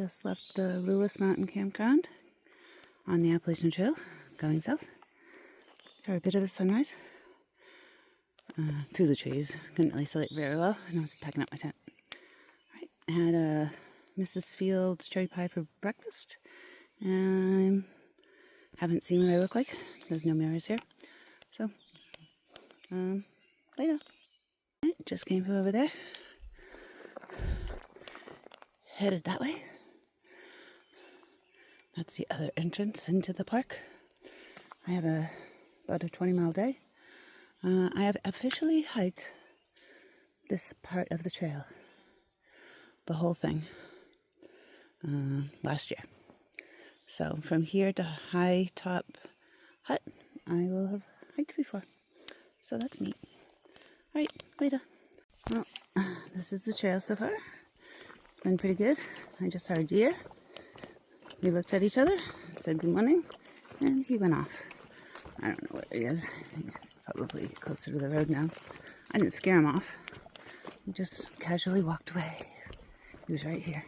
Just left the Lewis Mountain Campground on the Appalachian Trail, going south. Saw a bit of a sunrise through the trees. Couldn't really see it very well, and I was packing up my tent. All right, I had a Mrs. Fields cherry pie for breakfast, and haven't seen what I look like. There's no mirrors here, so later. Right, just came from over there, headed that way. That's the other entrance into the park. I have about a 20-mile day. I have officially hiked this part of the trail, the whole thing, last year. So from here to High Top Hut, I will have hiked before. So that's neat. All right, later. Well, this is the trail so far. It's been pretty good. I just saw a deer. We looked at each other, said good morning, and he went off. I don't know where he is. He's probably closer to the road now. I didn't scare him off. He just casually walked away. He was right here.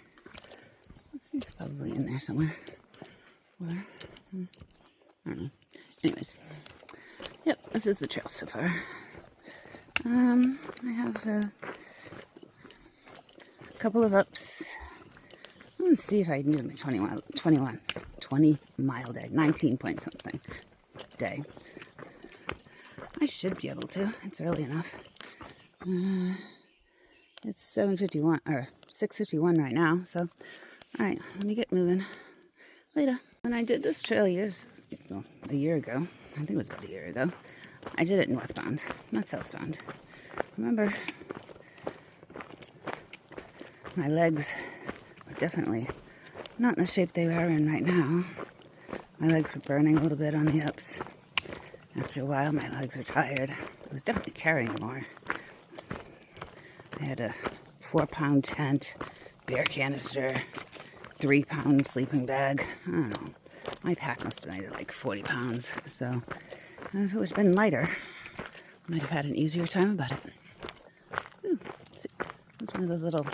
He's probably in there somewhere. Or, I don't know. Anyways, yep, this is the trail so far. I have a couple of ups. I'm going to see if I can do my 20-mile day, 19 point something day. I should be able to. It's early enough. It's 7:51 or 6:51 right now. So, all right, let me get moving. Later. When I did this trail a year ago, I think it was about a year ago, I did it northbound, not southbound. Remember, my legs were definitely not in the shape they are in right now. My legs were burning a little bit on the ups. After a while, my legs were tired. I was definitely carrying more. I had a 4-pound tent, beer canister, 3-pound sleeping bag. I don't know. My pack must have weighed like 40 pounds. So if it would have been lighter, I might have had an easier time about it. Ooh, see. It's one of those little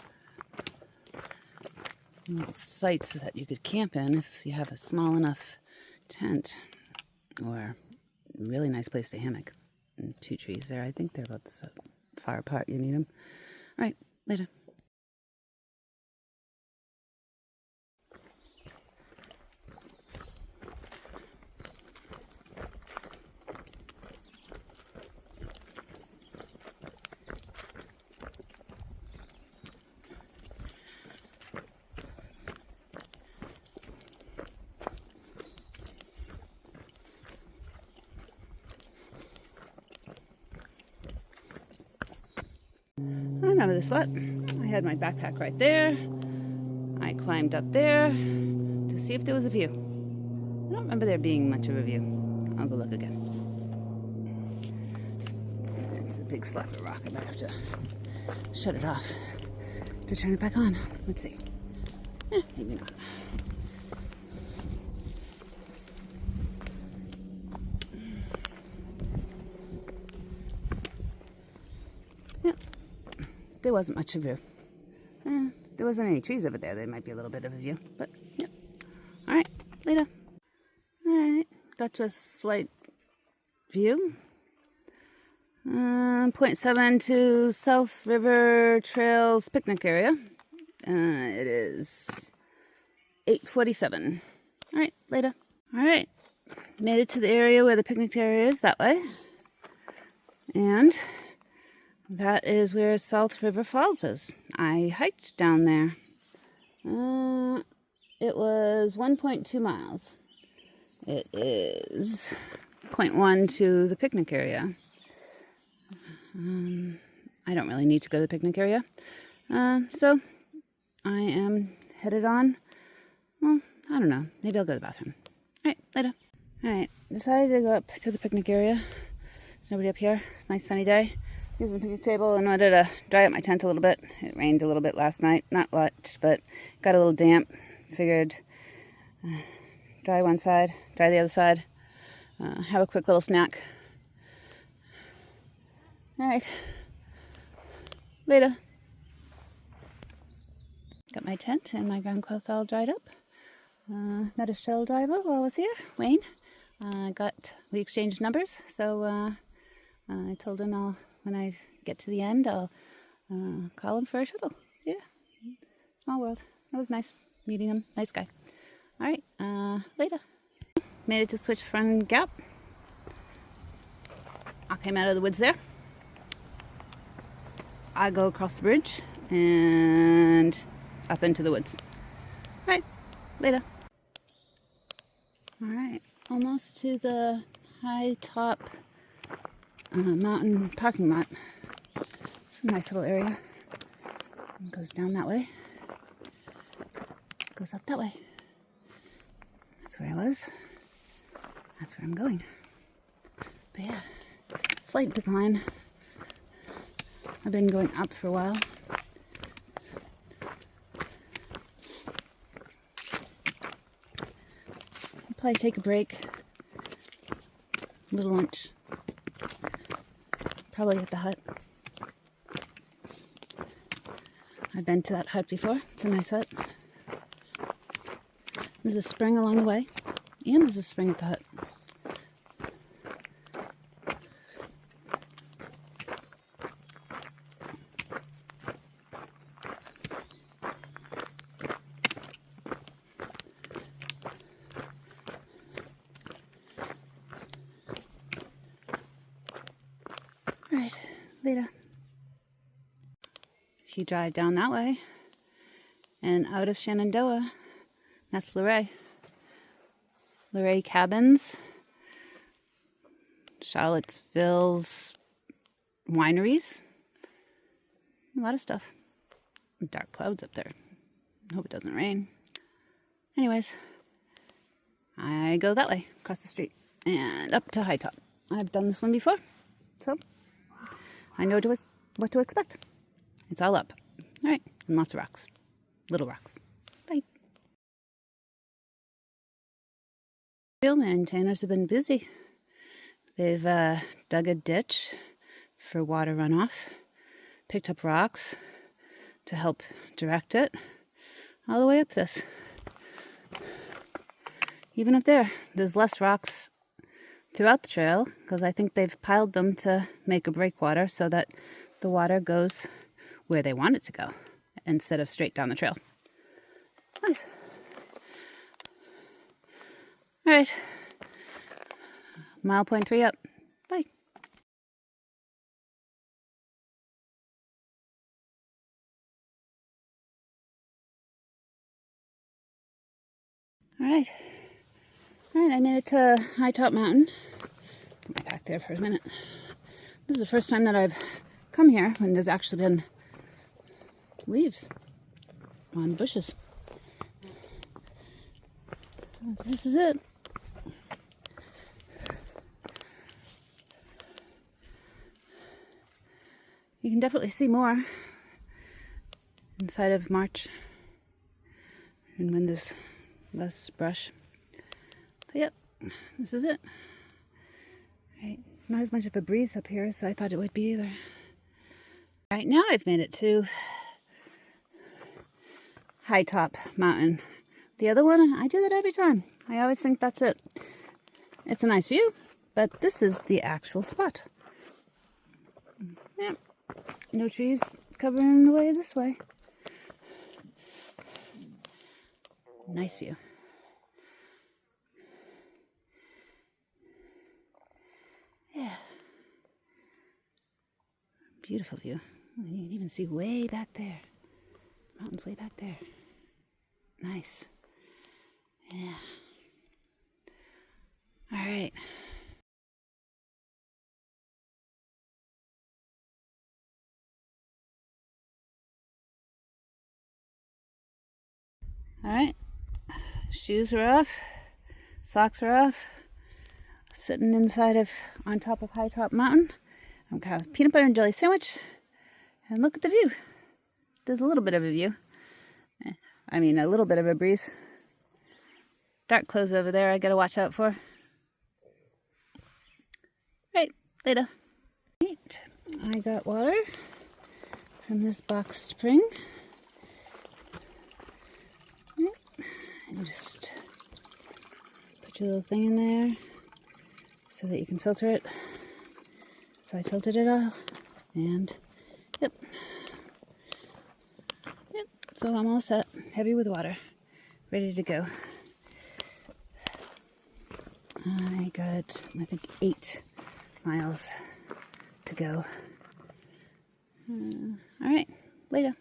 sites that you could camp in if you have a small enough tent, or a really nice place to hammock. And 2 trees there. I think they're about this far apart. You need them. All right, later. I remember this spot. I had my backpack right there. I climbed up there to see if there was a view. I don't remember there being much of a view. I'll go look again. It's a big slab of rock. I might have to shut it off to turn it back on. Let's see. Maybe not. There wasn't much of a view. There wasn't any trees over there. There might be a little bit of a view, but yep. All right, later. All right, got to a slight view. 0.7 to South River Trails picnic area. It is 8:47. All right, later. All right, made it to the area where the picnic area is that way, and that is where South River Falls is. I hiked down there. It was 1.2 miles. It is 0.1 to the picnic area. I don't really need to go to the picnic area. So I am headed on. Well, I don't know. Maybe I'll go to the bathroom. All right, later. All right, decided to go up to the picnic area. There's nobody up here. It's a nice sunny day. Using the picnic table in order to dry out my tent a little bit. It rained a little bit last night. Not much, but got a little damp. Figured dry one side, dry the other side. Have a quick little snack. All right. Later. Got my tent and my ground cloth all dried up. Met a shuttle driver while I was here, Wayne. We exchanged numbers, so I told him when I get to the end, I'll call him for a shuttle. Yeah, small world. It was nice meeting him. Nice guy. All right, later. Made it to Switch Fern Gap. I came out of the woods there. I go across the bridge and up into the woods. All right, later. All right, almost to the high top mountain parking lot. It's a nice little area. It goes down that way. Goes up that way. That's where I was. That's where I'm going. But yeah, slight decline. I've been going up for a while. I'll probably take a break. A little lunch. Probably at the hut. I've been to that hut before. It's a nice hut. There's a spring along the way. And there's a spring at the hut. Alright, later. If you drive down that way and out of Shenandoah, that's Luray. Luray Cabins, Charlottesville's wineries, a lot of stuff. Dark clouds up there. Hope it doesn't rain. Anyways, I go that way, across the street, and up to High Top. I've done this one before, so I know what to expect. It's all up. All right, and lots of rocks. Little rocks. Bye. Trail maintainers have been busy. They've dug a ditch for water runoff, picked up rocks to help direct it all the way up this. Even up there, there's less rocks throughout the trail because I think they've piled them to make a breakwater so that the water goes where they want it to go instead of straight down the trail. Nice. All right. 1.3 up. Bye. All right. All right, I made it to High Top Mountain. Put my back there for a minute. This is the first time that I've come here when there's actually been leaves on bushes. This is it. You can definitely see more inside of March and when there's less brush. But yep, this is it. Right, not as much of a breeze up here as I thought it would be either. Right now I've made it to High Top Mountain. The other one, I do that every time. I always think that's it. It's a nice view, but this is the actual spot. Yeah, no trees covering the way this way. Nice view. Yeah. Beautiful view. You can even see way back there. Mountains way back there. Nice. Yeah. All right. All right. Shoes are off. Socks are off. Sitting on top of High Top Mountain. I'm gonna have a peanut butter and jelly sandwich. And look at the view. There's a little bit of a view. I mean, a little bit of a breeze. Dark clouds over there I gotta watch out for. Right, later. Right. I got water from this box spring. You just put your little thing in there so that you can filter it. So I filtered it all, and yep. So I'm all set, heavy with water, ready to go. I got, I think, 8 miles to go. All right, later.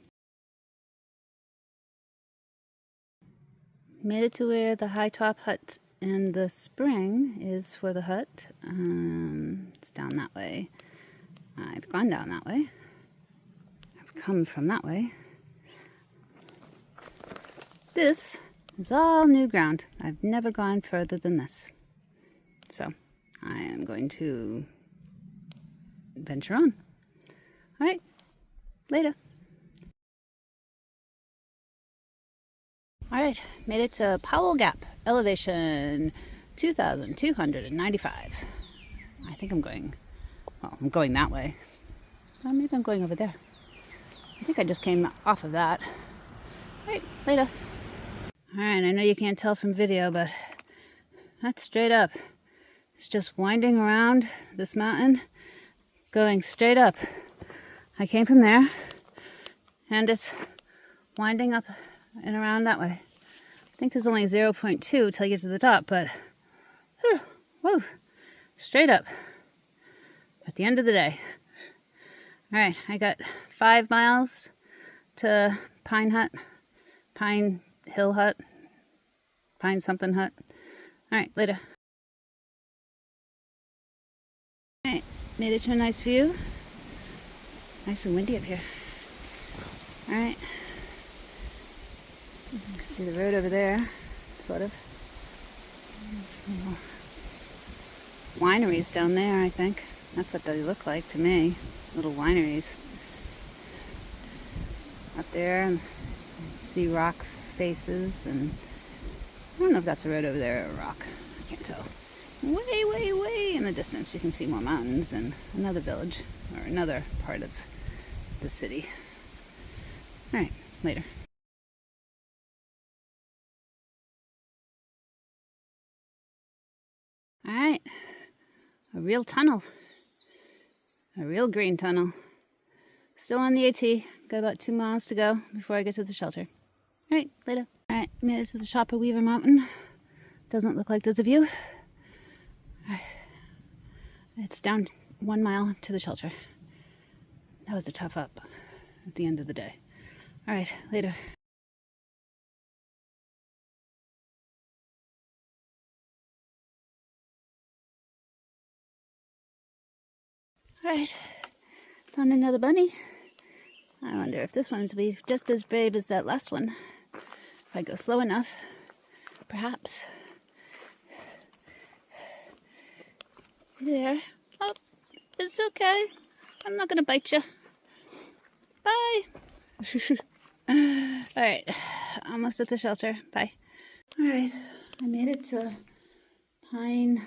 Made it to where the high top hut in the spring is for the hut. It's down that way. I've gone down that way. I've come from that way. This is all new ground. I've never gone further than this. So I am going to venture on. All right, later. All right, made it to Powell Gap, elevation 2,295. I think I'm going, well, I'm going that way. Well, maybe I'm going over there. I think I just came off of that. All right, later. All right, I know you can't tell from video, but that's straight up. It's just winding around this mountain, going straight up. I came from there, and it's winding up and around that way. I think there's only 0.2 till you get to the top, but whoa, straight up at the end of the day. All right, I got 5 miles to Pine Hill Hut, Pine something hut. All right, later. All right, made it to a nice view. Nice and windy up here. All right. You can see the road over there, sort of. Wineries down there, I think. That's what they look like to me. Little wineries. Up there, and see rock faces, and I don't know if that's a road over there or a rock. I can't tell. Way in the distance, you can see more mountains and another village, or another part of the city. All right, later. All right, a real tunnel, a real green tunnel. Still on the AT, got about 2 miles to go before I get to the shelter. All right, later. All right, made it to the top of Weaver Mountain. Doesn't look like there's a view. It's down 1 mile to the shelter. That was a tough up at the end of the day. All right, later. All right, found another bunny. I wonder if this one will be just as brave as that last one. If I go slow enough, perhaps. There. Oh, it's okay. I'm not gonna bite you. Bye. All right, almost at the shelter. Bye. All right, I made it to Pine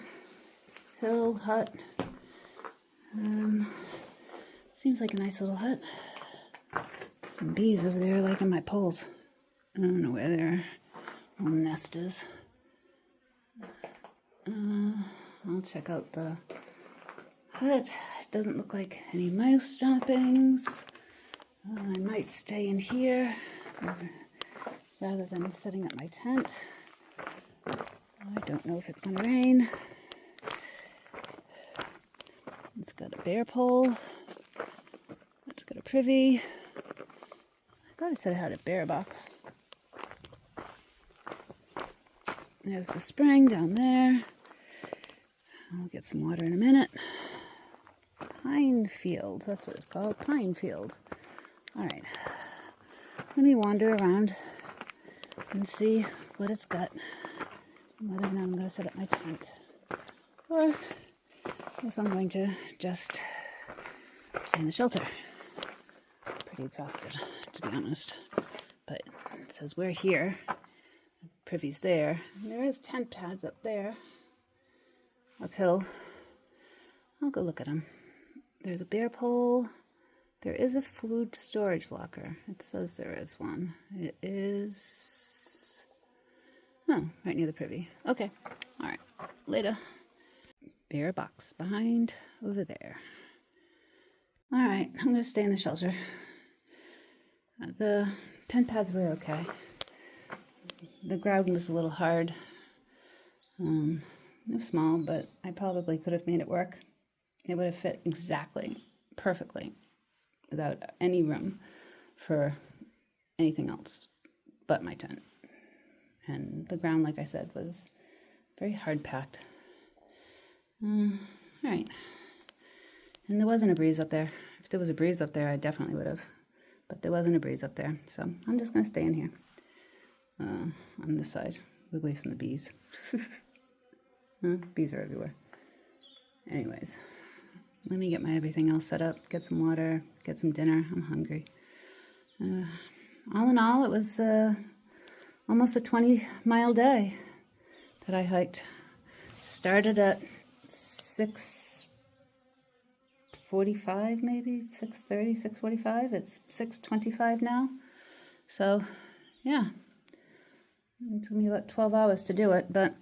Hill Hut. Seems like a nice little hut. Some bees over there liking my poles. I don't know where their little nest is. I'll check out the hut. It doesn't look like any mouse droppings. I might stay in here rather than setting up my tent. I don't know if it's going to rain. It's got a bear pole. It's got a privy. I thought it said it had a bear box. There's the spring down there. I'll get some water in a minute. Pine Field, that's what it's called, Pine Field. All right, let me wander around and see what it's got, and whether or not I'm going to set up my tent, or if I'm going to just stay in the shelter. Pretty exhausted, to be honest, but it says we're here. Privy's there. And there is tent pads up there, uphill. I'll go look at them. There's a bear pole. There is a food storage locker. It says there is one. It is Oh, right near the privy. Okay. All right. Later. Bear box behind over there. All right. I'm going to stay in the shelter. The tent pads were okay. The ground was a little hard. It was small, but I probably could have made it work. It would have fit exactly, perfectly, without any room for anything else but my tent. And the ground, like I said, was very hard packed. All right. And there wasn't a breeze up there. If there was a breeze up there, I definitely would have. But there wasn't a breeze up there, so I'm just going to stay in here on this side, away from the bees. Bees are everywhere. Anyways, let me get my everything else set up, get some water, get some dinner. I'm hungry. All in all, it was almost a 20-mile day that I hiked. Started at 6:45, maybe 6:30, 6:45. It's 6:25 now. So, yeah, it took me about 12 hours to do it, but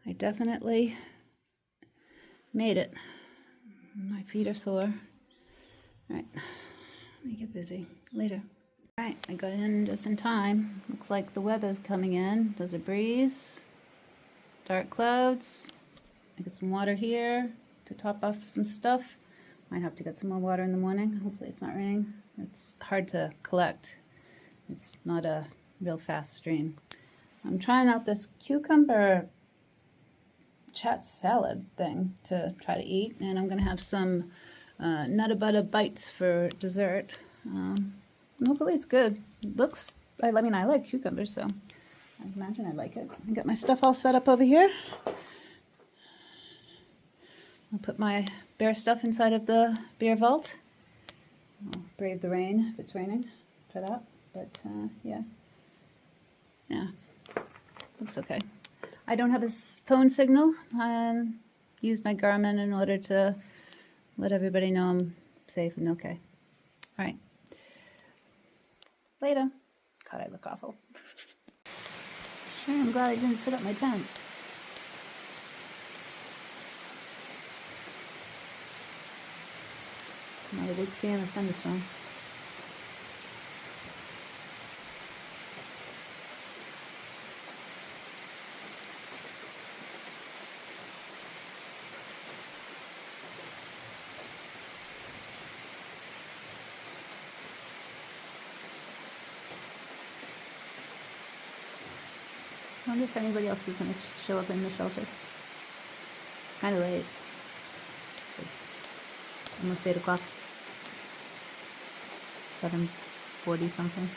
I definitely made it. My feet are sore. All right, let me get busy. Later. All right, I got in just in time. Looks like the weather's coming in. There's a breeze, dark clouds. I get some water here to top off some stuff. Might have to get some more water in the morning. Hopefully it's not raining. It's hard to collect. It's not a real fast stream. I'm trying out this cucumber chat salad thing to try to eat, and I'm gonna have some Nutter Butter bites for dessert. Hopefully it's good. It looks, I mean, I like cucumbers, so I imagine I like it. I got my stuff all set up over here. I'll put my bear stuff inside of the bear vault. I'll brave the rain if it's raining for that, but yeah, looks okay. I don't have a phone signal. I use my Garmin in order to let everybody know I'm safe and okay. All right. Later. God, I look awful. Sure, I'm glad I didn't set up my tent. I'm not a big fan of thunderstorms. I wonder if anybody else is going to show up in the shelter. It's kind of late. It's like almost 8 o'clock. 7:40 something.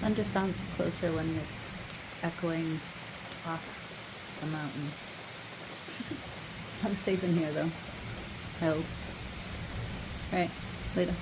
Thunder sounds closer when it's echoing off the mountain. I'm safe in here though. I hope. Alright, later.